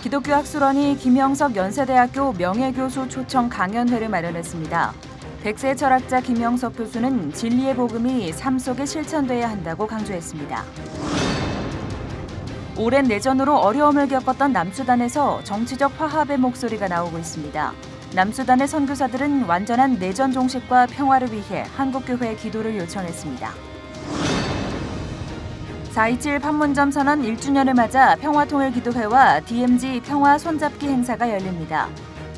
기독교 학술원이 김영석 연세대학교 명예교수 초청 강연회를 마련했습니다. 백세 철학자 김영석 교수는 진리의 복음이 삶 속에 실천돼야 한다고 강조했습니다. 오랜 내전으로 어려움을 겪었던 남수단에서 정치적 화합의 목소리가 나오고 있습니다. 남수단의 선교사들은 완전한 내전 종식과 평화를 위해 한국교회에 기도를 요청했습니다. 4.27 판문점 선언 1주년을 맞아 평화통일기도회와 DMZ 평화 손잡기 행사가 열립니다.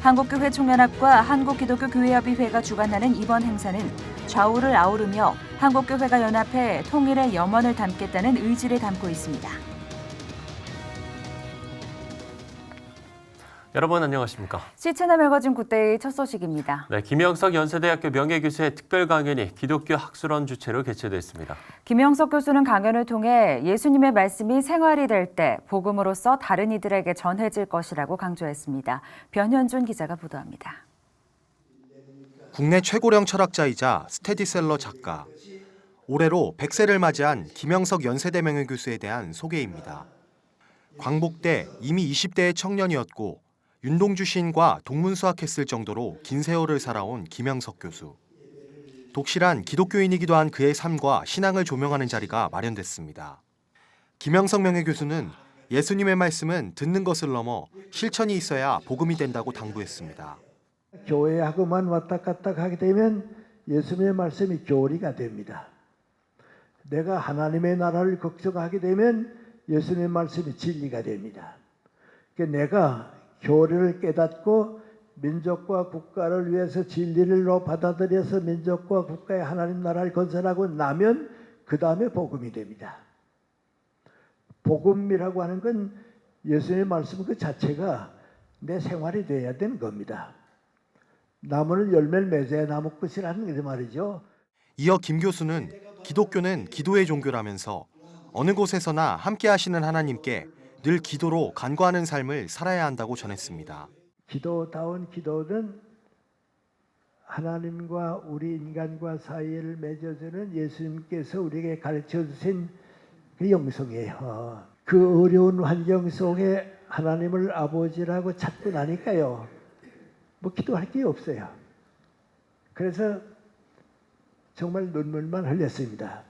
한국교회 총연합과 한국기독교교회협의회가 주관하는 이번 행사는 좌우를 아우르며 한국교회가 연합해 통일의 염원을 담겠다는 의지를 담고 있습니다. 여러분 안녕하십니까? C채널 매거진 굿데이 첫 소식입니다. 네, 김영석 연세대학교 명예교수의 특별 강연이 기독교 학술원 주최로 개최됐습니다. 김영석 교수는 강연을 통해 예수님의 말씀이 생활이 될 때 복음으로서 다른 이들에게 전해질 것이라고 강조했습니다. 변현준 기자가 보도합니다. 국내 최고령 철학자이자 스테디셀러 작가, 올해로 100세를 맞이한 김영석 연세대 명예교수에 대한 소개입니다. 광복때 이미 20대의 청년이었고 윤동주 시인과 동문수학했을 정도로 긴 세월을 살아온 김영석 교수. 독실한 기독교인이기도 한 그의 삶과 신앙을 조명하는 자리가 마련됐습니다. 김영석 명예교수는 예수님의 말씀은 듣는 것을 넘어 실천이 있어야 복음이 된다고 당부했습니다. 교회하고만 왔다 갔다 하게 되면 예수님의 말씀이 교리가 됩니다. 내가 하나님의 나라를 걱정하게 되면 예수님의 말씀이 진리가 됩니다. 그러니까 내가 교리를 깨닫고 민족과 국가를 위해서 진리를 받아들여서 민족과 국가의 하나님 나라를 건설하고 나면 그 다음에 복음이 됩니다. 복음이라고 하는 건 예수님의 말씀 그 자체가 내 생활이 돼야 되는 겁니다. 나무는 열매를 맺어야 나무꽃이라는 게 말이죠. 이어 김 교수는 기독교는 기도의 종교라면서 어느 곳에서나 함께 하시는 하나님께 늘 기도로 간구하는 삶을 살아야 한다고 전했습니다. 기도다운 기도는 하나님과 우리 인간과 사이를 맺어주는 예수님께서 우리에게 가르쳐 주신 그 영성이에요. 그 어려운 환경 속에 하나님을 아버지라고 찾고 나니까요. 뭐 기도할 게 없어요. 그래서 정말 눈물만 흘렸습니다.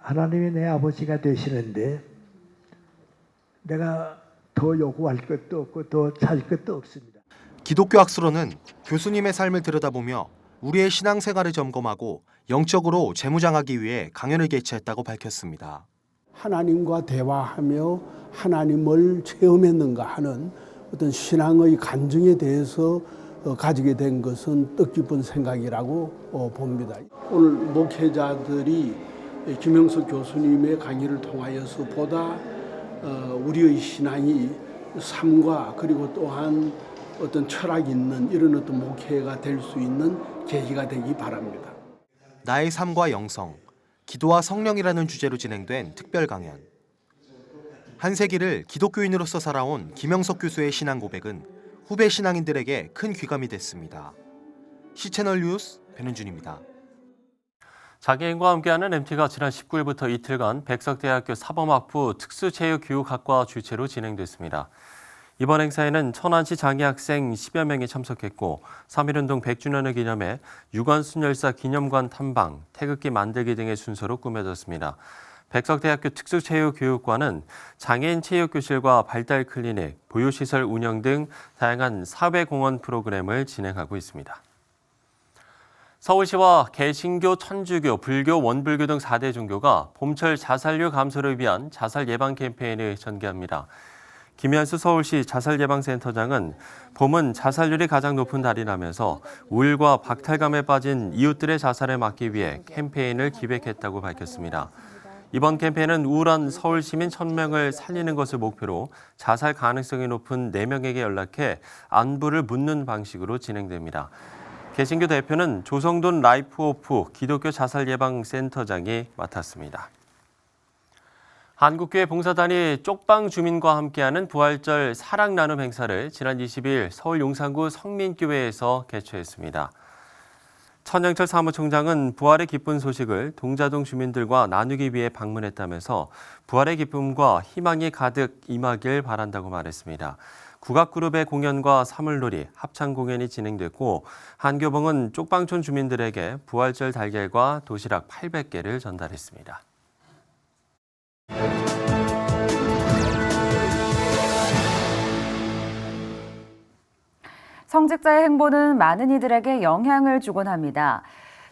하나님이 내 아버지가 되시는데 내가 더 요구할 것도 없고 더 잘 것도 없습니다. 기독교 학술원은 교수님의 삶을 들여다보며 우리의 신앙생활을 점검하고 영적으로 재무장하기 위해 강연을 개최했다고 밝혔습니다. 하나님과 대화하며 하나님을 체험했는가 하는 어떤 신앙의 간증에 대해서 가지게 된 것은 뜻깊은 생각이라고 봅니다. 오늘 목회자들이 김영석 교수님의 강의를 통하여서 보다 우리의 신앙이 삶과 그리고 또한 어떤 철학이 있는 이런 어떤 목회가 될 수 있는 계기가 되기 바랍니다. 나의 삶과 영성, 기도와 성령이라는 주제로 진행된 특별 강연. 한 세기를 기독교인으로서 살아온 김영석 교수의 신앙 고백은 후배 신앙인들에게 큰 귀감이 됐습니다. C채널 뉴스 변현준입니다. 장애인과 함께하는 MT가 지난 19일부터 이틀간 백석대학교 사범학부 특수체육교육학과 주최로 진행됐습니다. 이번 행사에는 천안시 장애학생 10여 명이 참석했고 3.1운동 100주년을 기념해 유관순열사 기념관 탐방, 태극기 만들기 등의 순서로 꾸며졌습니다. 백석대학교 특수체육교육과는 장애인 체육교실과 발달 클리닉, 보유시설 운영 등 다양한 사회공헌 프로그램을 진행하고 있습니다. 서울시와 개신교, 천주교, 불교, 원불교 등 4대 종교가 봄철 자살률 감소를 위한 자살 예방 캠페인을 전개합니다. 김현수 서울시 자살예방센터장은 봄은 자살률이 가장 높은 달이라면서 우울과 박탈감에 빠진 이웃들의 자살을 막기 위해 캠페인을 기획했다고 밝혔습니다. 이번 캠페인은 우울한 서울 시민 1,000명을 살리는 것을 목표로 자살 가능성이 높은 4명에게 연락해 안부를 묻는 방식으로 진행됩니다. 개신교 대표는 조성돈 라이프오프 기독교 자살예방센터장이 맡았습니다. 한국교회 봉사단이 쪽방 주민과 함께하는 부활절 사랑 나눔 행사를 지난 20일 서울 용산구 성민교회에서 개최했습니다. 천영철 사무총장은 부활의 기쁜 소식을 동자동 주민들과 나누기 위해 방문했다면서 부활의 기쁨과 희망이 가득 임하길 바란다고 말했습니다. 국악그룹의 공연과 사물놀이, 합창 공연이 진행됐고 한교봉은 쪽방촌 주민들에게 부활절 달걀과 도시락 800개를 전달했습니다. 성직자의 행보는 많은 이들에게 영향을 주곤 합니다.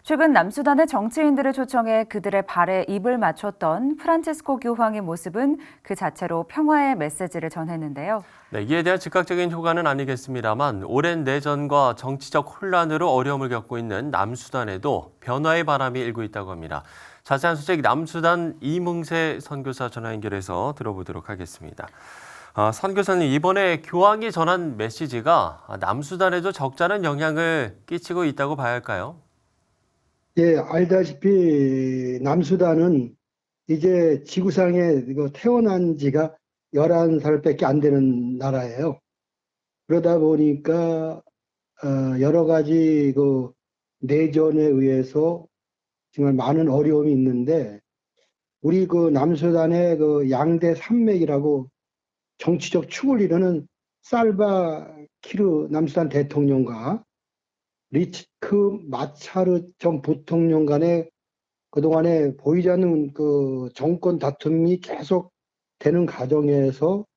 최근 남수단의 정치인들을 초청해 그들의 발에 입을 맞췄던 프란치스코 교황의 모습은 그 자체로 평화의 메시지를 전했는데요. 네, 이에 대한 즉각적인 효과는 아니겠습니다만 오랜 내전과 정치적 혼란으로 어려움을 겪고 있는 남수단에도 변화의 바람이 일고 있다고 합니다. 자세한 소식 남수단 이문세 선교사 전화 연결해서 들어보도록 하겠습니다. 선교사님, 이번에 교황이 전한 메시지가 남수단에도 적잖은 영향을 끼치고 있다고 봐야 할까요? 예, 알다시피 남수단은 이제 지구상에 태어난 지가 11살밖에 안 되는 나라예요. 그러다 보니까 여러 가지 그 내전에 의해서 정말 많은 어려움이 있는데 우리 그 남수단의 그 양대 산맥이라고 정치적 축을 이루는 살바키르 남수단 대통령과 리츠크 마차르 전 부통령 간에 그동안에 보이지 않는 그 정권 다툼이 계속 되는 과정에서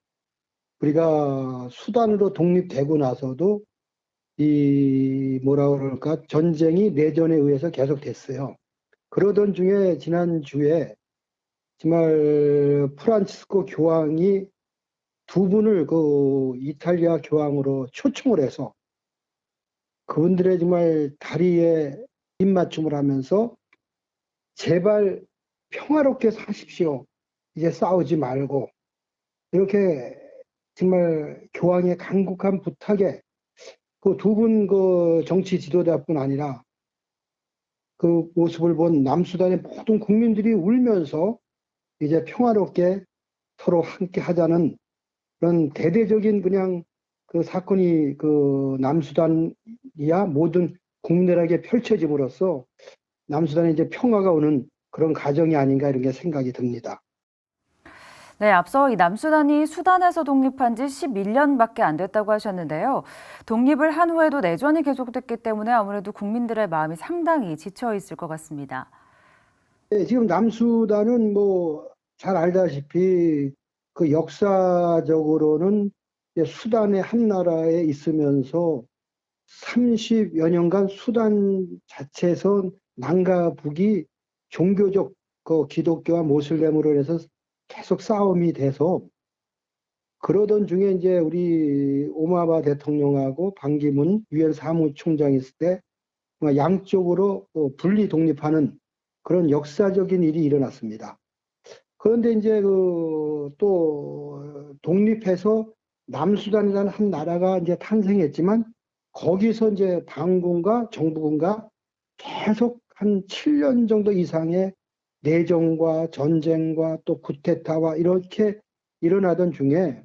우리가 수단으로 독립되고 나서도 이 뭐라 그럴까 전쟁이 내전에 의해서 계속 됐어요. 그러던 중에 지난주에 정말 프란치스코 교황이 두 분을 그 이탈리아 교황으로 초청을 해서 그분들의 정말 다리에 입맞춤을 하면서 제발 평화롭게 사십시오. 이제 싸우지 말고 이렇게 정말 교황의 간곡한 부탁에 그 두 분 그 정치 지도자뿐 아니라 그 모습을 본 남수단의 모든 국민들이 울면서 이제 평화롭게 서로 함께 하자는 그런 대대적인 그냥 그 사건이 그 남수단이야 모든 국민들에게 펼쳐짐으로써 남수단에 이제 평화가 오는 그런 과정이 아닌가 이런 게 생각이 듭니다. 네, 앞서 이 남수단이 수단에서 독립한 지 11년밖에 안 됐다고 하셨는데요. 독립을 한 후에도 내전이 계속됐기 때문에 아무래도 국민들의 마음이 상당히 지쳐 있을 것 같습니다. 네, 지금 남수단은 뭐 잘 알다시피 그 역사적으로는 수단의 한 나라에 있으면서 30여 년간 수단 자체에서 남과 북이 종교적 그 기독교와 모슬렘으로 해서 계속 싸움이 돼서 그러던 중에 이제 우리 오바마 대통령하고 반기문 유엔 사무총장이 있을 때 양쪽으로 분리 독립하는 그런 역사적인 일이 일어났습니다. 그런데 이제 그 또 독립해서 남수단이라는 한 나라가 이제 탄생했지만 거기서 이제 반군과 정부군과 계속 한 7년 정도 이상의 내정과 전쟁과 또 쿠데타와 이렇게 일어나던 중에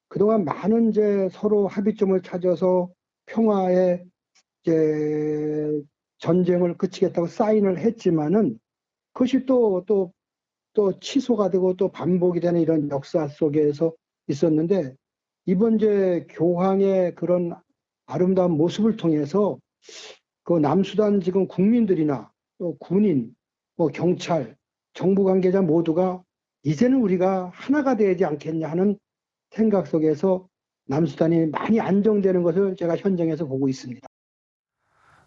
그동안 많은 이제 서로 합의점을 찾아서 평화의 이제 전쟁을 그치겠다고 사인을 했지만은 그것이 또 취소가 되고 또 반복이 되는 이런 역사 속에서 있었는데 이번 이제 교황의 그런 아름다운 모습을 통해서 그 남수단 지금 국민들이나 또 군인, 뭐 경찰, 정부 관계자 모두가 이제는 우리가 하나가 되지 않겠냐 하는 생각 속에서 남수단이 많이 안정되는 것을 제가 현장에서 보고 있습니다.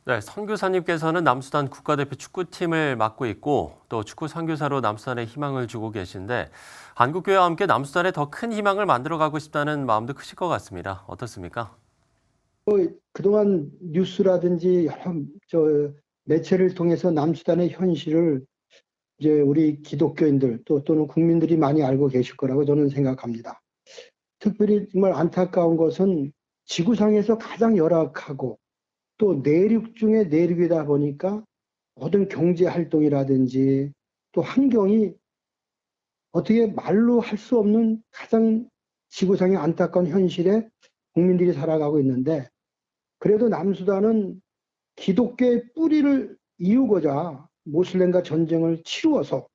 네, 선교사님께서는 남수단 국가대표 축구팀을 맡고 있고 또 축구 선교사로 남수단에 희망을 주고 계신데 한국교회와 함께 남수단에 더 큰 희망을 만들어가고 싶다는 마음도 크실 것 같습니다. 어떻습니까? 그동안 뉴스라든지 여러 매체를 통해서 남수단의 현실을 이제 우리 기독교인들 또는 국민들이 많이 알고 계실 거라고 저는 생각합니다. 특별히 정말 안타까운 것은 지구상에서 가장 열악하고 또 내륙 중에 내륙이다 보니까 모든 경제 활동이라든지 또 환경이 어떻게 말로 할 수 없는 가장 지구상의 안타까운 현실에 국민들이 살아가고 있는데 그래도 남수단은 기독교의 뿌리를 이루고자 모슬렘과 전쟁을 치루어서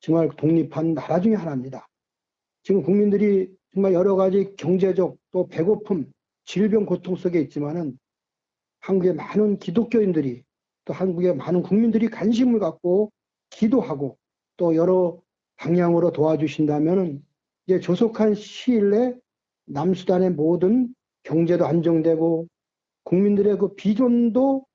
정말 독립한 나라 중에 하나입니다. 지금 국민들이 정말 여러 가지 경제적 또 배고픔, 질병 고통 속에 있지만은 한국의 많은 기독교인들이 또 한국의 많은 국민들이 관심을 갖고 기도하고 또 여러 방향으로 도와주신다면은 이제 조속한 시일 내 남수단의 모든 경제도 안정되고 국민들의 그 비전도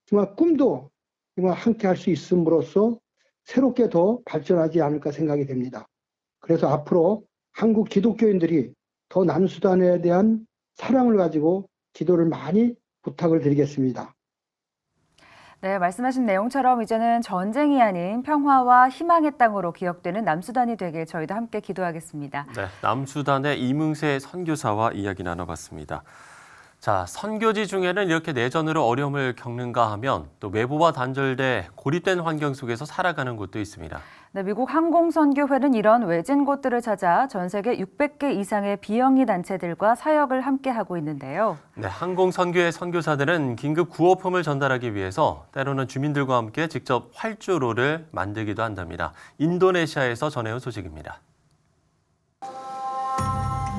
정말 꿈도 정말 함께 할 수 있음으로써 새롭게 더 발전하지 않을까 생각이 됩니다. 그래서 앞으로 한국 기독교인들이 더 남수단에 대한 사랑을 가지고 기도를 많이 부탁을 드리겠습니다. 네, 말씀하신 내용처럼 이제는 전쟁이 아닌 평화와 희망의 땅으로 기억되는 남수단이 되길 저희도 함께 기도하겠습니다. 네, 남수단의 이문세 선교사와 이야기 나눠봤습니다. 자, 선교지 중에는 이렇게 내전으로 어려움을 겪는가 하면 또 외부와 단절돼 고립된 환경 속에서 살아가는 곳도 있습니다. 네, 미국 항공선교회는 이런 외진 곳들을 찾아 전 세계 600개 이상의 비영리 단체들과 사역을 함께하고 있는데요. 네, 항공선교회 선교사들은 긴급 구호품을 전달하기 위해서 때로는 주민들과 함께 직접 활주로를 만들기도 한답니다. 인도네시아에서 전해온 소식입니다.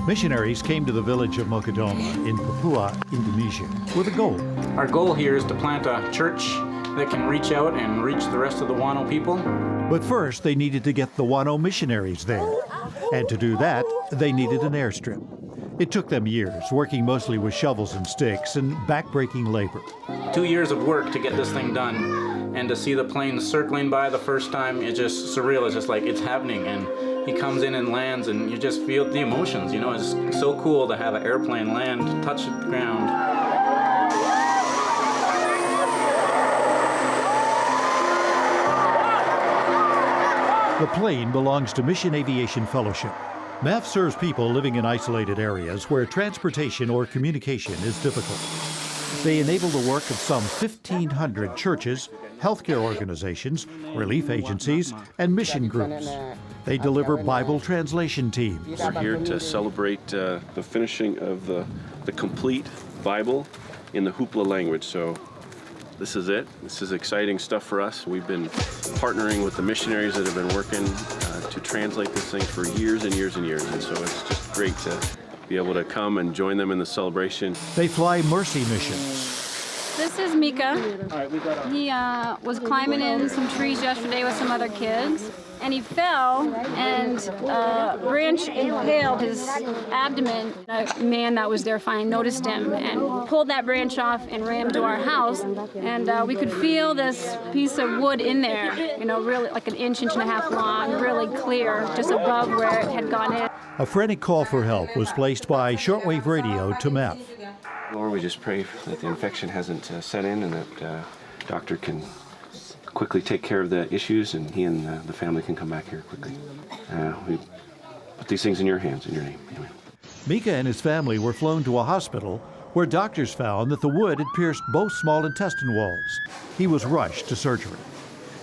Missionaries came to the village of Mokadoma in Papua, Indonesia, with a goal. Our goal here is to plant a church that can reach out and reach the rest of the Wano people. But first, they needed to get the Wano missionaries there. And to do that, they needed an airstrip. It took them years, working mostly with shovels and sticks and backbreaking labor. 2 years of work to get this thing done. And to see the plane circling by the first time, it's just surreal. It's just like it's happening. And he comes in and lands, and you just feel the emotions. You know, it's so cool to have an airplane land, touch the ground. The plane belongs to Mission Aviation Fellowship. MEF serves people living in isolated areas where transportation or communication is difficult. They enable the work of some 1,500 churches, healthcare organizations, relief agencies, and mission groups. They deliver Bible translation teams. We're here to celebrate the finishing of the complete Bible in the Hoopla language. So this is it. This is exciting stuff for us. We've been partnering with the missionaries that have been working to translate this thing for years and years and years. And so it's just great to be able to come and join them in the celebration. They fly mercy missions. This is Mika. He was climbing in some trees yesterday with some other kids, and he fell, and a branch impaled his abdomen. A man that was there finally noticed him and pulled that branch off and ran to our house, and we could feel this piece of wood in there, you know, really like an inch and a half long, really clear, just above where it had gone in. A frantic call for help was placed by shortwave radio to MEF. Lord, we just pray that the infection hasn't set in and that doctor can quickly take care of the issues and he and the family can come back here quickly. We put these things in your hands, in your name. Amen. Mika and his family were flown to a hospital where doctors found that the wood had pierced both small intestine walls. He was rushed to surgery.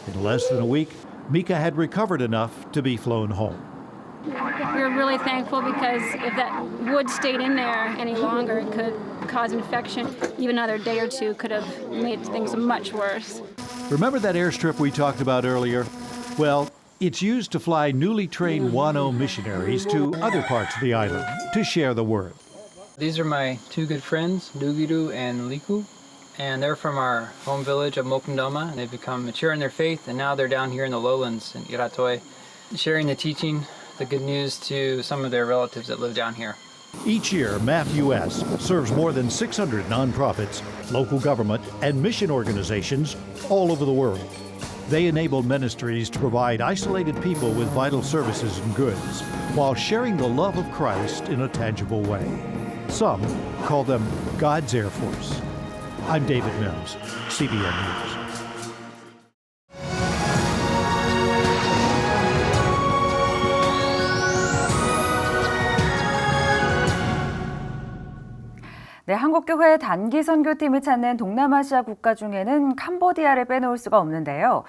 In less than a week, Mika had recovered enough to be flown home. We were really thankful because if that wood stayed in there any longer, it could cause infection. Even another day or two could have made things much worse. Remember that airstrip we talked about earlier? Well, it's used to fly newly trained Wano missionaries to other parts of the island to share the word. These are my two good friends, Dugiru and Liku, and they're from our home village of Mokundama, and they've become mature in their faith, and now they're down here in the lowlands in Iratoi, sharing the teaching, the good news to some of their relatives that live down here. Each year, MAF US serves more than 600 nonprofits, local government, and mission organizations all over the world. They enable ministries to provide isolated people with vital services and goods while sharing the love of Christ in a tangible way. Some call them God's Air Force. I'm David Mills, CBN News. 네, 한국교회 단기 선교팀을 찾는 동남아시아 국가 중에는 캄보디아를 빼놓을 수가 없는데요.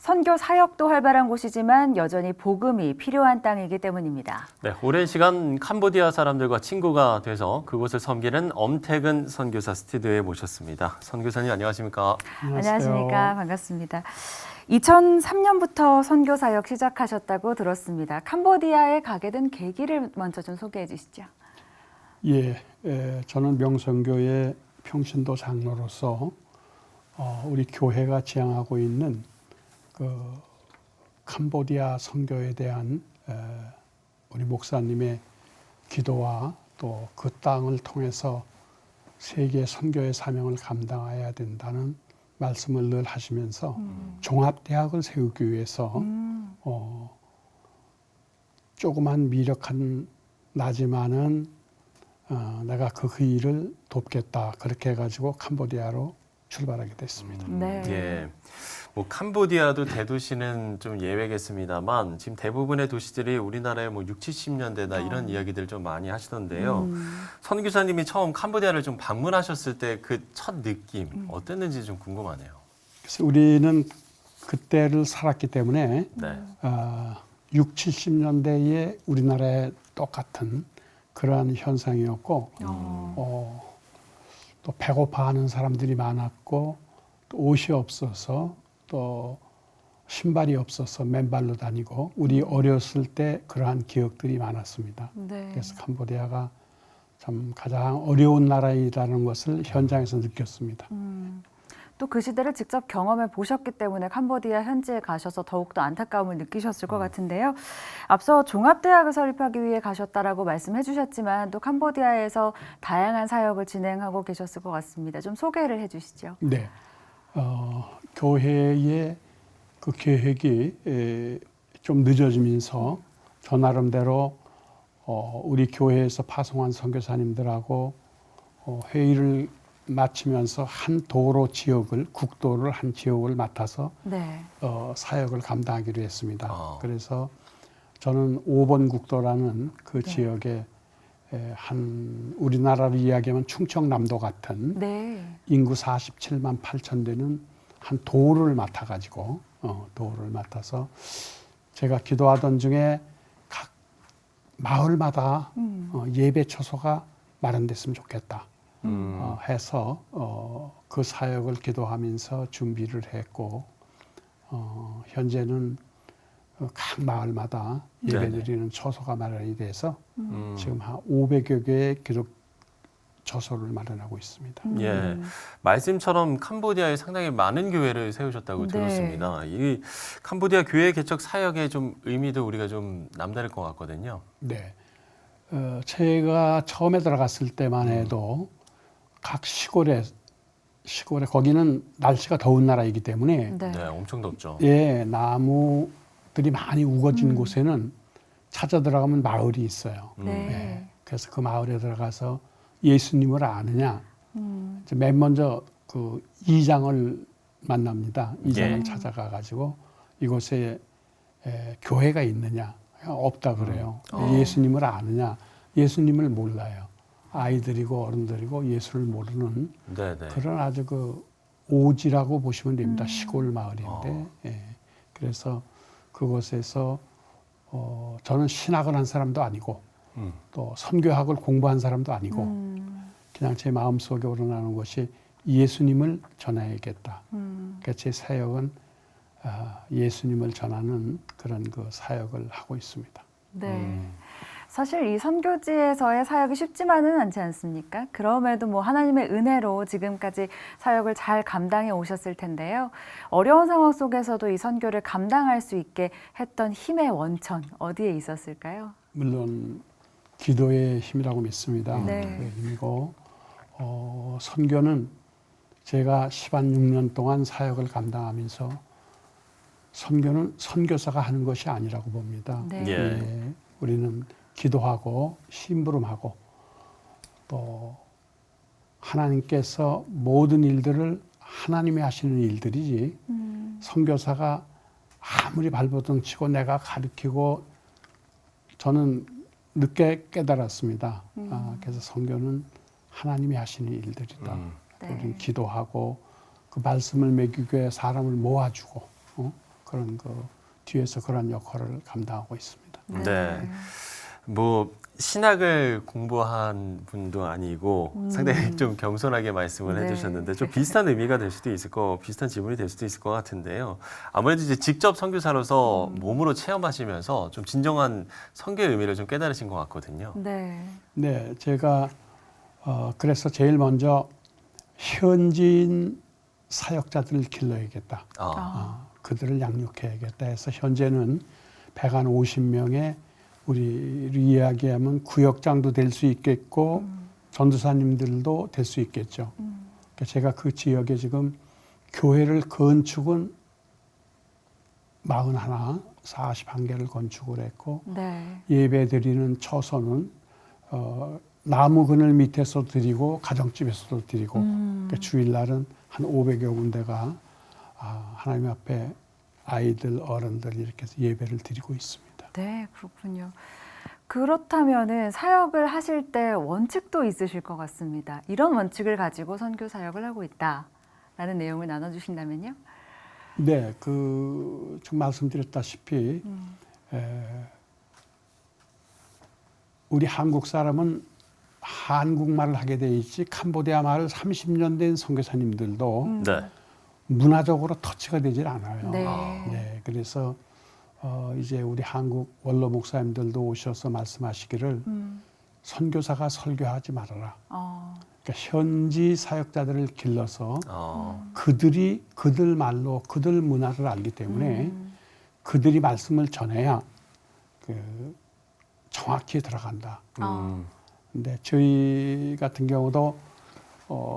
선교 사역도 활발한 곳이지만 여전히 복음이 필요한 땅이기 때문입니다. 네, 오랜 시간 캄보디아 사람들과 친구가 돼서 그곳을 섬기는 엄태근 선교사 스튜디오에 모셨습니다. 선교사님 안녕하십니까? 안녕하십니까? 반갑습니다. 2003년부터 선교 사역 시작하셨다고 들었습니다. 캄보디아에 가게 된 계기를 먼저 좀 소개해 주시죠. 예, 저는 명선교회 평신도 장로로서 우리 교회가 지향하고 있는 그 캄보디아 선교에 대한 우리 목사님의 기도와 또 그 땅을 통해서 세계 선교의 사명을 감당해야 된다는 말씀을 늘 하시면서 종합대학을 세우기 위해서 조그만 미력한 나지만은 내가 그 일을 돕겠다 그렇게 해가지고 캄보디아로 출발하게 됐습니다. 네. 예. 뭐 캄보디아도 대도시는 좀 예외겠습니다만 지금 대부분의 도시들이 우리나라의 뭐 6, 70년대나 이런 이야기들 좀 많이 하시던데요. 선교사님이 처음 캄보디아를 좀 방문하셨을 때 그 첫 느낌 어땠는지 좀 궁금하네요. 그래서 우리는 그때를 살았기 때문에 네. 6, 70년대에 우리나라에 똑같은 그러한 현상이었고 또 배고파하는 사람들이 많았고 또 옷이 없어서 또 신발이 없어서 맨발로 다니고 우리 어렸을 때 그러한 기억들이 많았습니다. 네. 그래서 캄보디아가 참 가장 어려운 나라이라는 것을 현장에서 느꼈습니다. 또 그 시대를 직접 경험해 보셨기 때문에 캄보디아 현지에 가셔서 더욱더 안타까움을 느끼셨을 것 같은데요. 앞서 종합대학을 설립하기 위해 가셨다라고 말씀해 주셨지만 또 캄보디아에서 다양한 사역을 진행하고 계셨을 것 같습니다. 좀 소개를 해 주시죠. 네. 교회의 그 계획이 좀 늦어지면서 저 나름대로 우리 교회에서 파송한 선교사님들하고 회의를 마치면서 한 도로 지역을 국도를 한 지역을 맡아서 네. 사역을 감당하기로 했습니다. 그래서 저는 5번 국도라는 그 지역에 한 우리나라로 이야기하면 충청남도 같은 네. 인구 47만 8천 되는 한 도를 맡아가지고 도를 맡아서 제가 기도하던 중에 각 마을마다 예배 처소가 마련됐으면 좋겠다. 해서 그 사역을 기도하면서 준비를 했고 현재는 각 마을마다 예배드리는 처소가 마련이 돼서 지금 한 500여 개의 기독 처소를 마련하고 있습니다. 예, 말씀처럼 캄보디아에 상당히 많은 교회를 세우셨다고 들었습니다. 이 캄보디아 교회 개척 사역의 좀 의미도 우리가 좀 남다를 것 같거든요. 네, 제가 처음에 들어갔을 때만 해도 각 시골에 거기는 날씨가 더운 나라이기 때문에 네. 엄청 덥죠. 예, 나무들이 많이 우거진 곳에는 찾아 들어가면 마을이 있어요. 네. 예, 그래서 그 마을에 들어가서 예수님을 아느냐, 맨 먼저 그 이장을 만납니다. 이장을 찾아가 가지고 이곳에 교회가 있느냐, 없다 그래요. 예수님을 아느냐, 예수님을 몰라요. 아이들이고 어른들이고 예수를 모르는 그런 아주 그 오지라고 보시면 됩니다. 시골 마을인데 그래서 그곳에서 저는 신학을 한 사람도 아니고 또 선교학을 공부한 사람도 아니고 그냥 제 마음속에 우러나는 것이 예수님을 전해야겠다. 그러니까 제 사역은 예수님을 전하는 그런 그 사역을 하고 있습니다. 네. 사실 이 선교지에서의 사역이 쉽지만은 않지 않습니까? 그럼에도 뭐 하나님의 은혜로 지금까지 사역을 잘 감당해 오셨을 텐데요. 어려운 상황 속에서도 이 선교를 감당할 수 있게 했던 힘의 원천 어디에 있었을까요? 물론 기도의 힘이라고 믿습니다. 네. 그 힘이고 선교는 제가 16년 동안 사역을 감당하면서 선교는 선교사가 하는 것이 아니라고 봅니다. 네. 예, 우리는 기도하고 심부름하고 또 하나님께서 모든 일들을 하나님이 하시는 일들이지 선교사가 아무리 발버둥 치고 내가 가르치고 저는 늦게 깨달았습니다. 그래서 선교는 하나님이 하시는 일들이다. 네. 우리는 기도하고 그 말씀을 먹이기 위해 사람을 모아주고 그런 뒤에서 그런 역할을 감당하고 있습니다. 네. 뭐 신학을 공부한 분도 아니고 상당히 좀 겸손하게 말씀을 네. 해주셨는데 좀 비슷한 의미가 될 수도 있을 비슷한 지문이 될 수도 있을 것 같은데요. 아무래도 이제 직접 선교사로서 몸으로 체험하시면서 좀 진정한 선교의 의미를 좀 깨달으신 것 같거든요. 네. 네, 제가 그래서 제일 먼저 현지인 사역자들을 길러야겠다. 그들을 양육해야겠다 해서 현재는 150명의 우리를 이야기하면 구역장도 될 수 있겠고 전도사님들도 될 수 있겠죠. 그러니까 제가 그 지역에 지금 교회를 건축은 41개를 건축을 했고 네. 예배 드리는 처소는 나무 그늘 밑에서 드리고 가정집에서도 드리고 그러니까 주일날은 한 500여 군데가 하나님 앞에 아이들, 어른들 이렇게 해서 예배를 드리고 있습니다. 네, 그렇군요. 그렇다면은 사역을 하실 때 원칙도 있으실 것 같습니다. 이런 원칙을 가지고 선교 사역을 하고 있다라는 내용을 나눠주신다면요? 네, 좀 말씀드렸다시피 우리 한국 사람은 한국말을 하게 돼 있지 캄보디아 말을 30년 된 선교사님들도 네. 문화적으로 터치가 되질 않아요. 네. 네, 그래서 이제 우리 한국 원로 목사님들도 오셔서 말씀하시기를 선교사가 설교하지 말아라. 그러니까 현지 사역자들을 길러서 그들이 그들 말로 그들 문화를 알기 때문에 그들이 말씀을 전해야 정확히 들어간다. 근데 저희 같은 경우도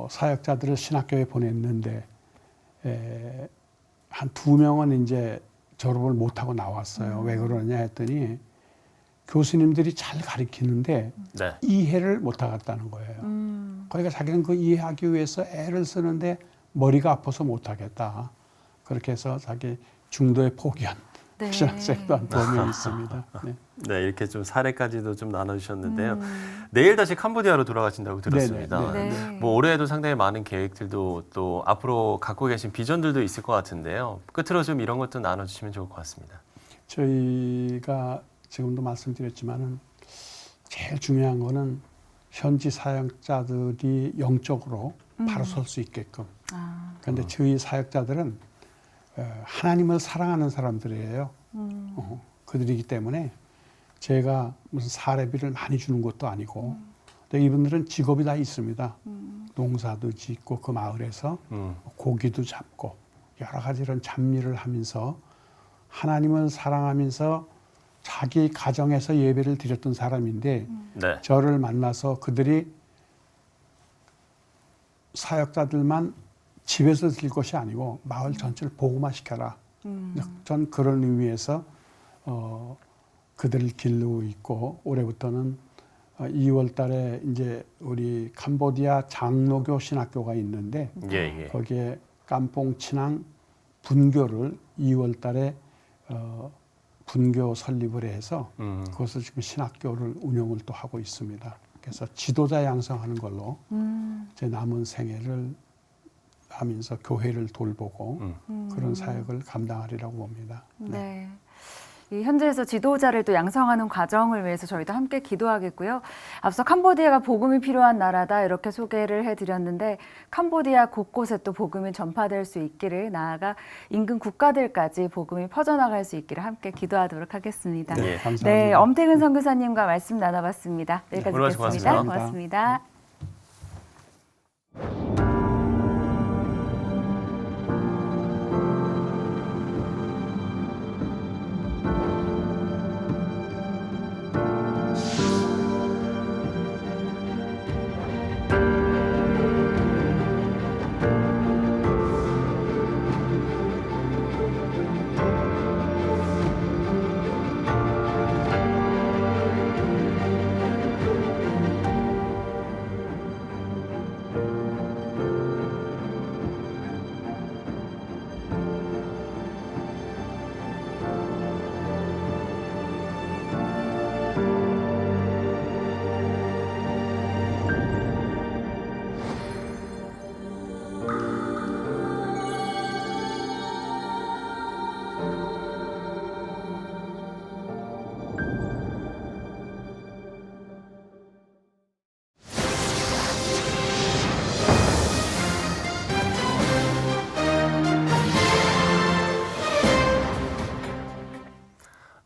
사역자들을 신학교에 보냈는데 한 2명은 이제 졸업을 못하고 나왔어요. 왜 그러냐 했더니 교수님들이 잘 가르치는데 네. 이해를 못하겠다는 거예요. 그러니까 자기는 그 이해하기 위해서 애를 쓰는데 머리가 아파서 못하겠다. 그렇게 해서 자기 중도에 포기한 네. 신학생도 한 2명 있습니다. 네. 네, 이렇게 좀 사례까지도 좀 나눠주셨는데요. 내일 다시 캄보디아로 돌아가신다고 들었습니다. 네. 뭐 올해에도 상당히 많은 계획들도 또 앞으로 갖고 계신 비전들도 있을 것 같은데요. 끝으로 좀 이런 것도 나눠주시면 좋을 것 같습니다. 저희가 지금도 말씀드렸지만은 제일 중요한 거는 현지 사역자들이 영적으로 바로 설 수 있게끔. 그런데 저희 사역자들은 하나님을 사랑하는 사람들이에요. 그들이기 때문에 제가 무슨 사례비를 많이 주는 것도 아니고 근데 이분들은 직업이 다 있습니다. 농사도 짓고 그 마을에서 고기도 잡고 여러 가지 이런 잡일을 하면서 하나님을 사랑하면서 자기 가정에서 예배를 드렸던 사람인데 네. 저를 만나서 그들이 사역자들만 집에서 드릴 것이 아니고 마을 전체를 복음화 시켜라. 전 그런 의미에서 그들을 기르고 있고 올해부터는 2월 달에 이제 우리 캄보디아 장로교 신학교가 있는데 예. 거기에 깜뽕 친앙 분교를 2월 달에 분교 설립을 해서 그것을 지금 신학교를 운영을 또 하고 있습니다. 그래서 지도자 양성하는 걸로 제 남은 생애를 하면서 교회를 돌보고 그런 사역을 감당하리라고 봅니다. 네. 이 현지에서 지도자를 또 양성하는 과정을 위해서 저희도 함께 기도하겠고요. 앞서 캄보디아가 복음이 필요한 나라다 이렇게 소개를 해드렸는데 캄보디아 곳곳에 또 복음이 전파될 수 있기를 나아가 인근 국가들까지 복음이 퍼져나갈 수 있기를 함께 기도하도록 하겠습니다. 네, 감사합니다. 네, 엄태근 선교사님과 말씀 나눠봤습니다. 여기까지 오늘 뵙겠습니다. 고맙습니다. 고맙습니다.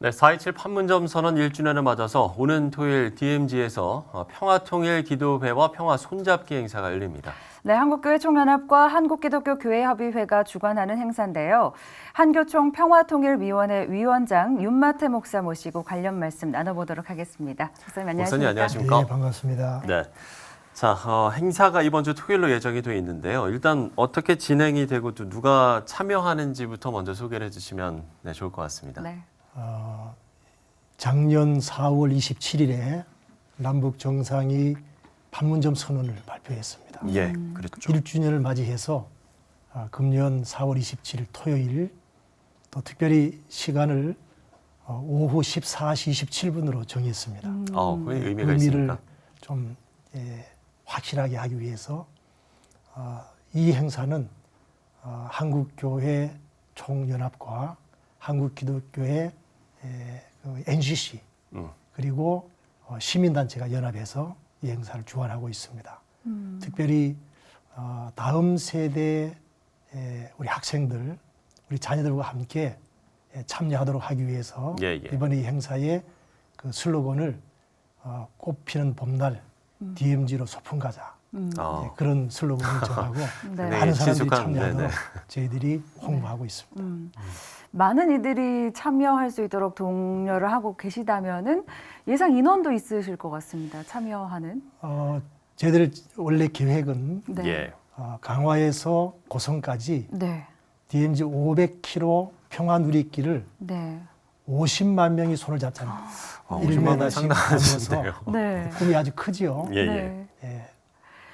네, 4.27 판문점 선언 1주년을 맞아서 오는 토요일 DMZ에서 평화통일 기도회와 평화 손잡기 행사가 열립니다. 네, 한국교회 총연합과 한국기독교교회협의회가 주관하는 행사인데요. 한교총 평화통일위원회 위원장 윤마태 목사 모시고 관련 말씀 나눠보도록 하겠습니다. 목사님 안녕하십니까? 목사님 안녕하십니까? 네, 반갑습니다. 네. 자, 행사가 이번 주 토요일로 예정이 돼 있는데요. 일단 어떻게 진행이 되고 또 누가 참여하는지부터 먼저 소개를 해주시면 좋을 것 같습니다. 네. 작년 4월 27일에 남북 정상이 판문점 선언을 발표했습니다. 예, 그렇죠. 1주년을 맞이해서 금년 4월 27일 토요일 또 특별히 시간을 오후 14시 27분으로 정했습니다. 그게 의미가 의미를 있습니까? 좀 확실하게 하기 위해서 이 행사는 한국교회 총연합과 한국기독교회 NCC 그리고 시민단체가 연합해서 이 행사를 주관하고 있습니다. 특별히 다음 세대 우리 학생들, 우리 자녀들과 함께 참여하도록 하기 위해서 이번에 이 행사의 그 슬로건을 꽃피는 봄날 DMZ로 소풍 가자. 그런 슬로건을 정하고 많은 사람들이 참여하도록 저희들이 홍보하고 있습니다. 많은 이들이 참여할 수 있도록 독려를 하고 계시다면은 예상 인원도 있으실 것 같습니다. 참여하는. 저희들 원래 계획은 네. 강화에서 고성까지 네. DMZ 500km 평화 누리길을 네. 50만 명이 손을 잡잖아요. 50만 명 상당하신데요. 네. 꿈이 아주 크지요. 네.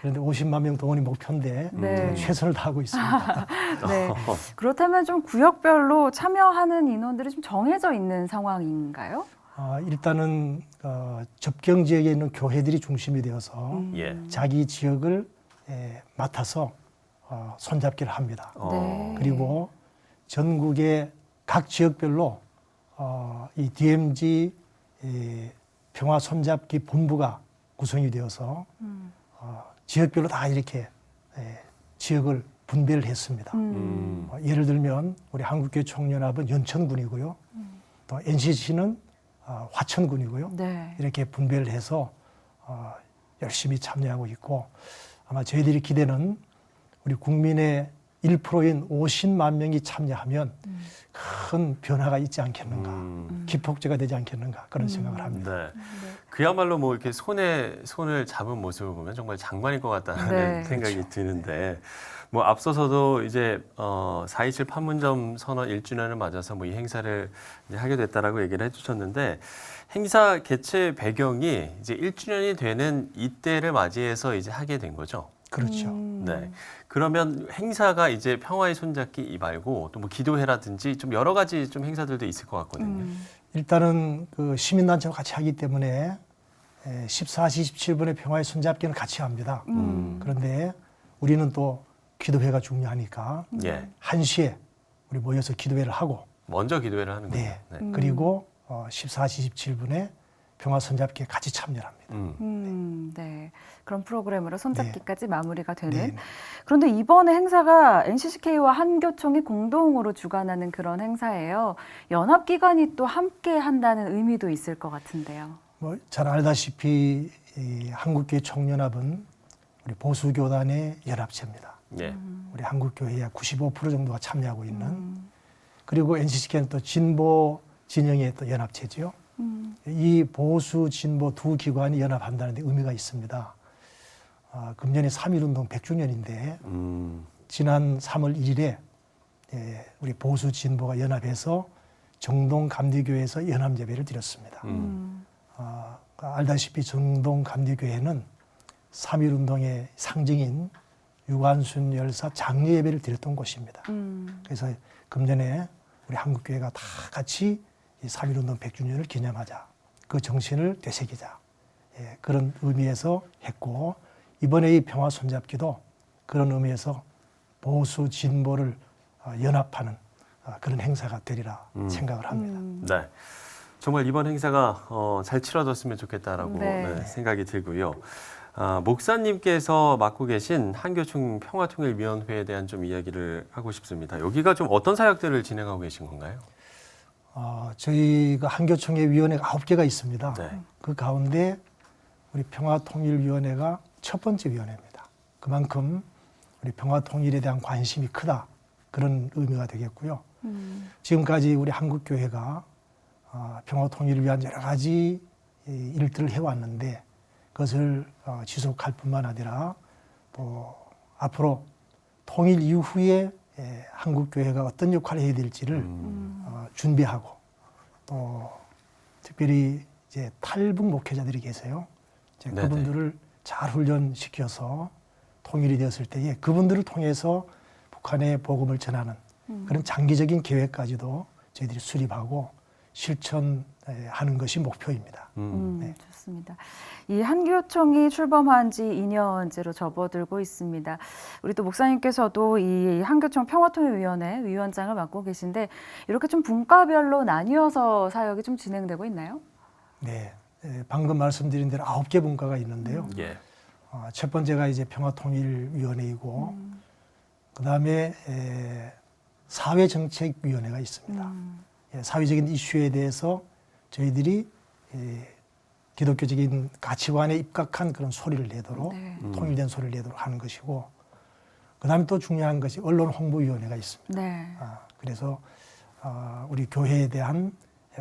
그런데 50만 명 동원이 목표인데 네. 최선을 다하고 있습니다. 네. 그렇다면 좀 구역별로 참여하는 인원들이 좀 정해져 있는 상황인가요? 일단은 접경 지역에 있는 교회들이 중심이 되어서 자기 지역을 맡아서 손잡기를 합니다. 네. 그리고 전국의 각 지역별로 이 DMZ 평화 손잡기 본부가 구성이 되어서 지역별로 다 이렇게 지역을 분배를 했습니다. 예를 들면 우리 한국교회 총연합은 연천군이고요. 또 NCC는 화천군이고요. 네. 이렇게 분배를 해서 열심히 참여하고 있고 아마 저희들이 기대는 우리 국민의 1%인 50만 명이 참여하면 큰 변화가 있지 않겠는가, 기폭제가 되지 않겠는가 그런 생각을 합니다. 네. 그야말로 뭐 이렇게 손에 손을 잡은 모습을 보면 정말 장관일 것 같다는 생각이 그렇죠. 드는데 뭐 앞서서도 이제 4.27 판문점 선언 1주년을 맞아서 뭐 이 행사를 이제 하게 됐다라고 얘기를 해주셨는데 행사 개최 배경이 이제 1주년이 되는 이때를 맞이해서 이제 하게 된 거죠. 그렇죠. 네. 그러면 행사가 이제 평화의 손잡기 이 말고 또 뭐 기도회라든지 좀 여러 가지 좀 행사들도 있을 것 같거든요. 일단은 그 시민단체와 같이 하기 때문에 14시 17분에 평화의 손잡기는 같이 합니다. 그런데 우리는 또 기도회가 중요하니까 1시에 우리 모여서 기도회를 하고 먼저 기도회를 하는 거예요. 네. 그리고 14시 17분에 평화 손잡기에 같이 참여를 합니다. 네. 그런 프로그램으로 손잡기까지 마무리가 되는. 네. 그런데 이번에 행사가 NCCK와 한교총이 공동으로 주관하는 그런 행사예요. 연합기관이 또 함께 한다는 의미도 있을 것 같은데요. 뭐 잘 알다시피 이 한국교회 총연합은 우리 보수교단의 연합체입니다. 우리 한국교회의 약 95% 정도가 참여하고 있는 그리고 NCCK는 또 진보 진영의 또 연합체죠. 이 보수 진보 두 기관이 연합한다는 데 의미가 있습니다. 금년이 3.1운동 100주년인데 지난 3월 1일에 우리 보수 진보가 연합해서 정동감리교회에서 연합예배를 드렸습니다. 알다시피 정동감리교회는 3.1운동의 상징인 유관순 열사 장례예배를 드렸던 곳입니다. 그래서 금년에 우리 한국교회가 다 같이 이 3.1운동 100주년을 기념하자. 그 정신을 되새기자. 그런 의미에서 했고 이번에 이 평화 손잡기도 그런 의미에서 보수 진보를 연합하는 그런 행사가 되리라 생각을 합니다. 네. 정말 이번 행사가 잘 치러졌으면 좋겠다라고 생각이 들고요. 목사님께서 맡고 계신 한교총 평화통일위원회에 대한 좀 이야기를 하고 싶습니다. 여기가 좀 어떤 사역들을 진행하고 계신 건가요? 저희가 한교총회 위원회가 9개가 있습니다. 네. 그 가운데 우리 평화통일위원회가 첫 번째 위원회입니다. 그만큼 우리 평화통일에 대한 관심이 크다, 그런 의미가 되겠고요. 지금까지 우리 한국교회가 평화통일을 위한 여러 가지 일들을 해왔는데 그것을 지속할 뿐만 아니라 또 앞으로 통일 이후에 한국교회가 어떤 역할을 해야 될지를 준비하고, 또 특별히 이제 탈북 목회자들이 계세요. 이제 그분들을 잘 훈련시켜서 통일이 되었을 때에 그분들을 통해서 북한의 복음을 전하는 그런 장기적인 계획까지도 저희들이 수립하고 실천하는 것이 목표입니다. 네. 좋습니다. 이 한교총이 출범한 지 2년째로 접어들고 있습니다. 우리 또 목사님께서도 이 한교총 평화통일위원회 위원장을 맡고 계신데 이렇게 좀 분과별로 나뉘어서 사역이 좀 진행되고 있나요? 네, 방금 말씀드린 대로 9개 분과가 있는데요. 예. 첫 번째가 이제 평화통일위원회이고, 그 다음에 사회정책위원회가 있습니다. 사회적인 이슈에 대해서 저희들이 기독교적인 가치관에 입각한 그런 소리를 내도록, 통일된 소리를 내도록 하는 것이고, 그 다음에 또 중요한 것이 언론홍보위원회가 있습니다. 네. 그래서 우리 교회에 대한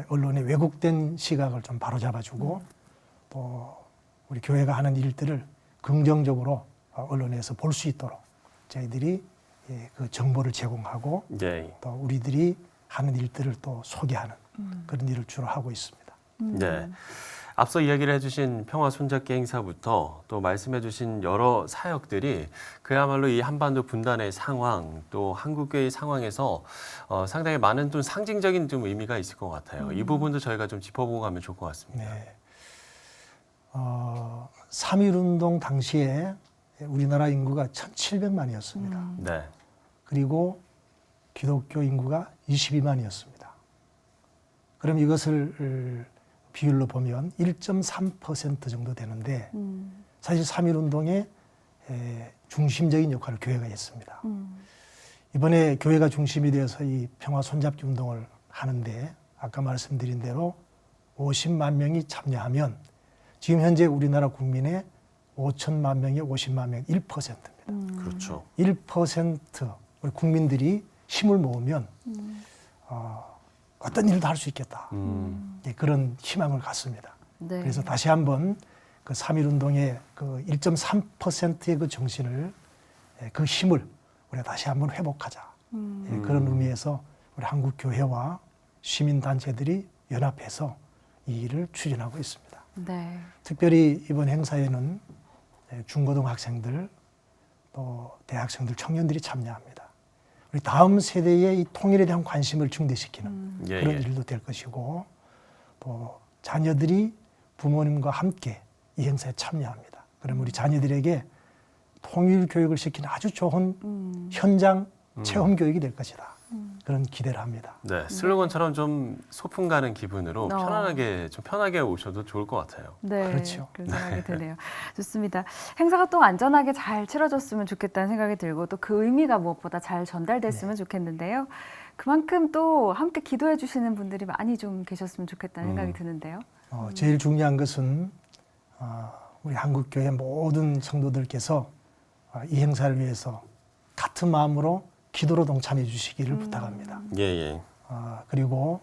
언론의 왜곡된 시각을 좀 바로잡아주고, 또 우리 교회가 하는 일들을 긍정적으로 언론에서 볼 수 있도록 저희들이 그 정보를 제공하고, 또 우리들이 하는 일들을 또 소개하는 그런 일을 주로 하고 있습니다. 네. 앞서 이야기를 해주신 평화 손잡기 행사부터 또 말씀해주신 여러 사역들이 그야말로 이 한반도 분단의 상황, 또 한국교회의 상황에서 상당히 많은 좀 상징적인 좀 의미가 있을 것 같아요. 이 부분도 저희가 좀 짚어보고 가면 좋을 것 같습니다. 네. 3.1운동 당시에 우리나라 인구가 1,700만이었습니다. 네. 그리고 기독교 인구가 22만이었습니다. 그럼 이것을 비율로 보면 1.3% 정도 되는데, 사실 3.1운동의 중심적인 역할을 교회가 했습니다. 이번에 교회가 중심이 되어서 이 평화 손잡기 운동을 하는데, 아까 말씀드린 대로 50만 명이 참여하면 지금 현재 우리나라 국민의 5천만 명의 50만 명, 1%입니다. 그렇죠. 1% 우리 국민들이 힘을 모으면 어떤 일도 할 수 있겠다. 그런 희망을 갖습니다. 네. 그래서 다시 한번 그 3.1운동의 그 1.3%의 그 정신을, 그 힘을 우리가 다시 한번 회복하자. 그런 의미에서 우리 한국교회와 시민단체들이 연합해서 이 일을 추진하고 있습니다. 네. 특별히 이번 행사에는 중고등학생들, 또 대학생들, 청년들이 참여합니다. 우리 다음 세대의 이 통일에 대한 관심을 증대시키는 그런 일도 될 것이고, 또 자녀들이 부모님과 함께 이 행사에 참여합니다. 그럼 우리 자녀들에게 통일 교육을 시키는 아주 좋은 현장 체험 교육이 될 것이다. 그런 기대를 합니다. 네, 슬로건처럼 좀 소풍 가는 기분으로 편하게 오셔도 좋을 것 같아요. 네, 그렇죠. 그런 생각이 드네요. 좋습니다. 행사가 또 안전하게 잘 치러졌으면 좋겠다는 생각이 들고, 또 그 의미가 무엇보다 잘 전달됐으면 좋겠는데요. 그만큼 또 함께 기도해 주시는 분들이 많이 좀 계셨으면 좋겠다는 생각이 드는데요. 제일 중요한 것은 우리 한국교회 모든 성도들께서 이 행사를 위해서 같은 마음으로 기도로 동참해 주시기를 부탁합니다. 그리고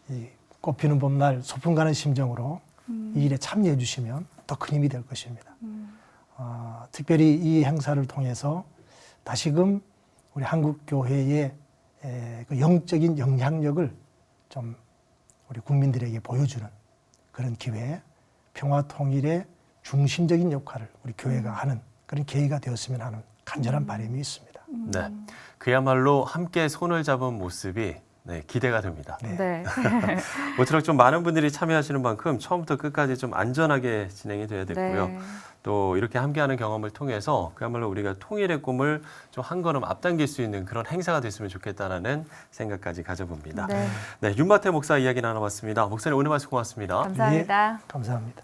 이 꽃피는 봄날 소풍 가는 심정으로 이 일에 참여해 주시면 더 큰 힘이 될 것입니다. 특별히 이 행사를 통해서 다시금 우리 한국교회의 그 영적인 영향력을 좀 우리 국민들에게 보여주는 그런 기회, 평화통일의 중심적인 역할을 우리 교회가 하는 그런 계기가 되었으면 하는 간절한 바람이 있습니다. 네, 그야말로 함께 손을 잡은 모습이 기대가 됩니다. 네. 모쪼록 좀 많은 분들이 참여하시는 만큼 처음부터 끝까지 좀 안전하게 진행이 돼야 되고요. 네. 또 이렇게 함께하는 경험을 통해서 그야말로 우리가 통일의 꿈을 좀 한 걸음 앞당길 수 있는 그런 행사가 됐으면 좋겠다라는 생각까지 가져봅니다. 네, 윤마태 목사 이야기 나눠봤습니다. 목사님 오늘 말씀 고맙습니다. 감사합니다. 네, 감사합니다.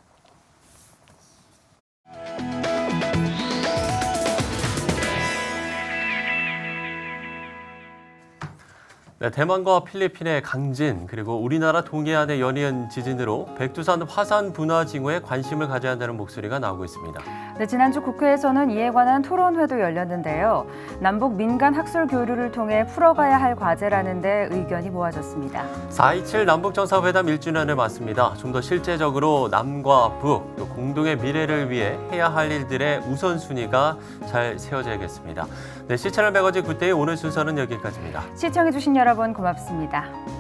네, 대만과 필리핀의 강진 그리고 우리나라 동해안의 연이은 지진으로 백두산 화산 분화 징후에 관심을 가져야 한다는 목소리가 나오고 있습니다. 네, 지난주 국회에서는 이에 관한 토론회도 열렸는데요. 남북 민간 학술 교류를 통해 풀어가야 할 과제라는 데 의견이 모아졌습니다. 4.27 남북정상회담 1주년을 맞습니다. 좀 더 실제적으로 남과 북, 또 공동의 미래를 위해 해야 할 일들의 우선순위가 잘 세워져야겠습니다. 네, 시채널 매거진 굿데이 오늘 순서는 여기까지입니다. 시청해주신 여러분 고맙습니다.